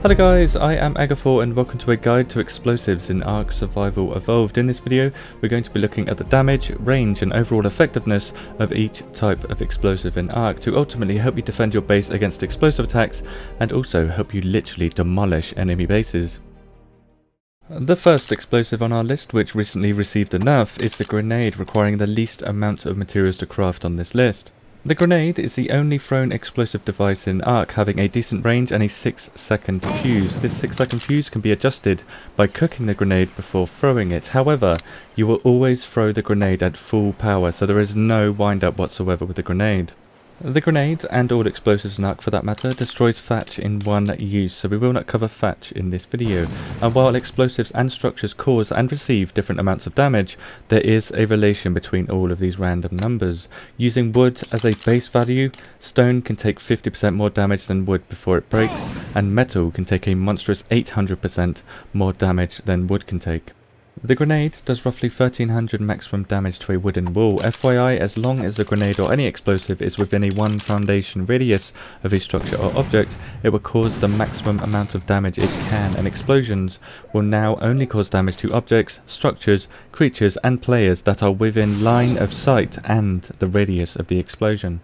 Hello guys, I am Agafor and welcome to a guide to explosives in ARK Survival Evolved. In this video we're going to be looking at the damage, range and overall effectiveness of each type of explosive in ARK to ultimately help you defend your base against explosive attacks and also help you literally demolish enemy bases. The first explosive on our list, which recently received a nerf, is the grenade, requiring the least amount of materials to craft on this list. The grenade is the only thrown explosive device in ARK having a decent range and a 6-second fuse. This 6-second fuse can be adjusted by cooking the grenade before throwing it. However, you will always throw the grenade at full power, so there is no wind up whatsoever with the grenade. The grenade, and all explosives in ARK for that matter, destroys thatch in one use, so we will not cover thatch in this video. And while explosives and structures cause and receive different amounts of damage, there is a relation between all of these random numbers. Using wood as a base value, stone can take 50% more damage than wood before it breaks, and metal can take a monstrous 800% more damage than wood can take. The grenade does roughly 1300 maximum damage to a wooden wall. FYI, as long as the grenade or any explosive is within a 1 foundation radius of a structure or object, it will cause the maximum amount of damage it can, and explosions will now only cause damage to objects, structures, creatures and players that are within line of sight and the radius of the explosion.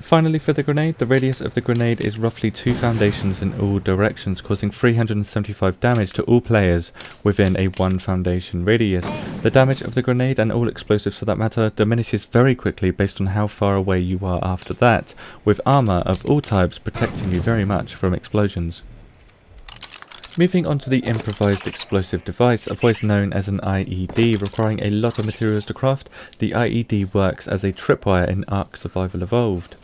Finally, for the grenade, the radius of the grenade is roughly 2 foundations in all directions, causing 375 damage to all players within a 1 foundation radius. The damage of the grenade, and all explosives for that matter, diminishes very quickly based on how far away you are after that, with armor of all types protecting you very much from explosions. Moving on to the Improvised Explosive Device, otherwise known as an IED, requiring a lot of materials to craft, the IED works as a tripwire in ARK Survival Evolved.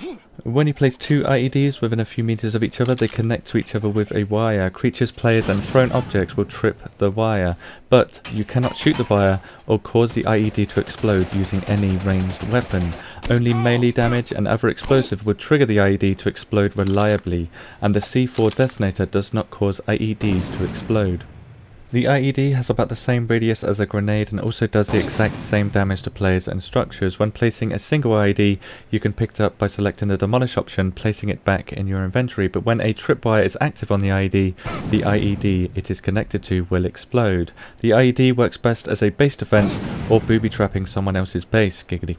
When you place 2 IEDs within a few meters of each other, they connect to each other with a wire. Creatures, players and thrown objects will trip the wire, but you cannot shoot the wire or cause the IED to explode using any ranged weapon. Only melee damage and other explosive would trigger the IED to explode reliably, and the C4 detonator does not cause IEDs to explode. The IED has about the same radius as a grenade and also does the exact same damage to players and structures. When placing a single IED, you can pick it up by selecting the demolish option, placing it back in your inventory, but when a tripwire is active on the IED it is connected to will explode. The IED works best as a base defense or booby trapping someone else's base, giggity.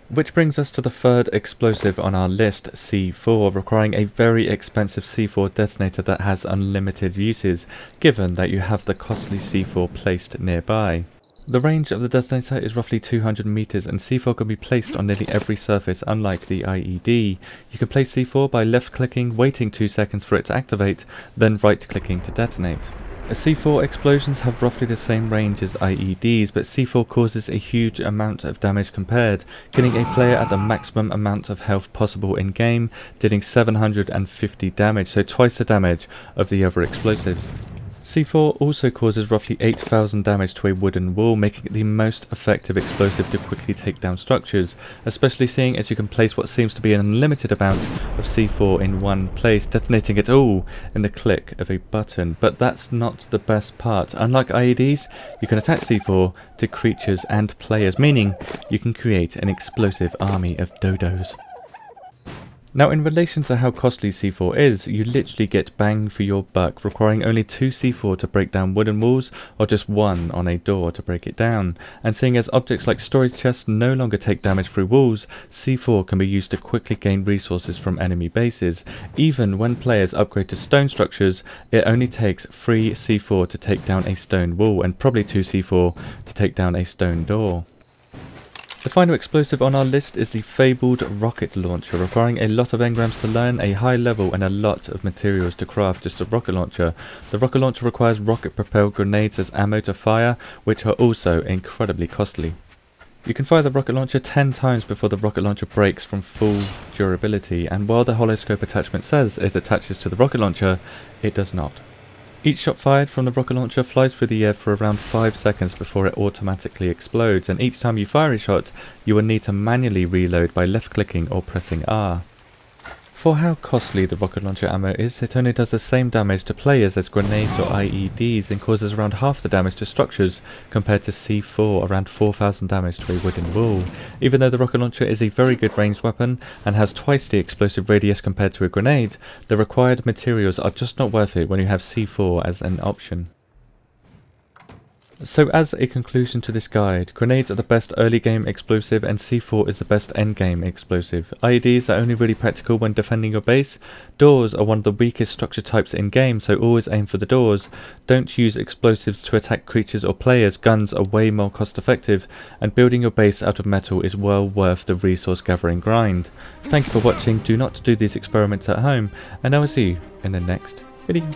Which brings us to the third explosive on our list, C4, requiring a very expensive C4 detonator that has unlimited uses, given that you have the costly C4 placed nearby. The range of the detonator is roughly 200 meters, and C4 can be placed on nearly every surface, unlike the IED. You can place C4 by left clicking, waiting 2 seconds for it to activate, then right clicking to detonate. C4 explosions have roughly the same range as IEDs, but C4 causes a huge amount of damage compared, killing a player at the maximum amount of health possible in game, dealing 750 damage, so twice the damage of the other explosives. C4 also causes roughly 8,000 damage to a wooden wall, making it the most effective explosive to quickly take down structures, especially seeing as you can place what seems to be an unlimited amount of C4 in one place, detonating it all in the click of a button. But that's not the best part. Unlike IEDs, you can attach C4 to creatures and players, meaning you can create an explosive army of dodos. Now, in relation to how costly C4 is, you literally get bang for your buck, requiring only 2 C4 to break down wooden walls, or just 1 on a door to break it down. And seeing as objects like storage chests no longer take damage through walls, C4 can be used to quickly gain resources from enemy bases. Even when players upgrade to stone structures, it only takes 3 C4 to take down a stone wall, and probably 2 C4 to take down a stone door. The final explosive on our list is the fabled rocket launcher, requiring a lot of engrams to learn, a high level and a lot of materials to craft just a rocket launcher. The rocket launcher requires rocket propelled grenades as ammo to fire, which are also incredibly costly. You can fire the rocket launcher 10 times before the rocket launcher breaks from full durability, and while the holoscope attachment says it attaches to the rocket launcher, it does not. Each shot fired from the rocket launcher flies through the air for around 5 seconds before it automatically explodes, and each time you fire a shot, you will need to manually reload by left clicking or pressing R. For how costly the rocket launcher ammo is, it only does the same damage to players as grenades or IEDs and causes around half the damage to structures compared to C4, around 4,000 damage to a wooden wall. Even though the rocket launcher is a very good ranged weapon and has twice the explosive radius compared to a grenade, the required materials are just not worth it when you have C4 as an option. So as a conclusion to this guide, grenades are the best early game explosive and C4 is the best end game explosive. IEDs are only really practical when defending your base. Doors are one of the weakest structure types in game, so always aim for the doors. Don't use explosives to attack creatures or players, guns are way more cost effective, and building your base out of metal is well worth the resource gathering grind. Thank you for watching, do not do these experiments at home, and I will see you in the next video.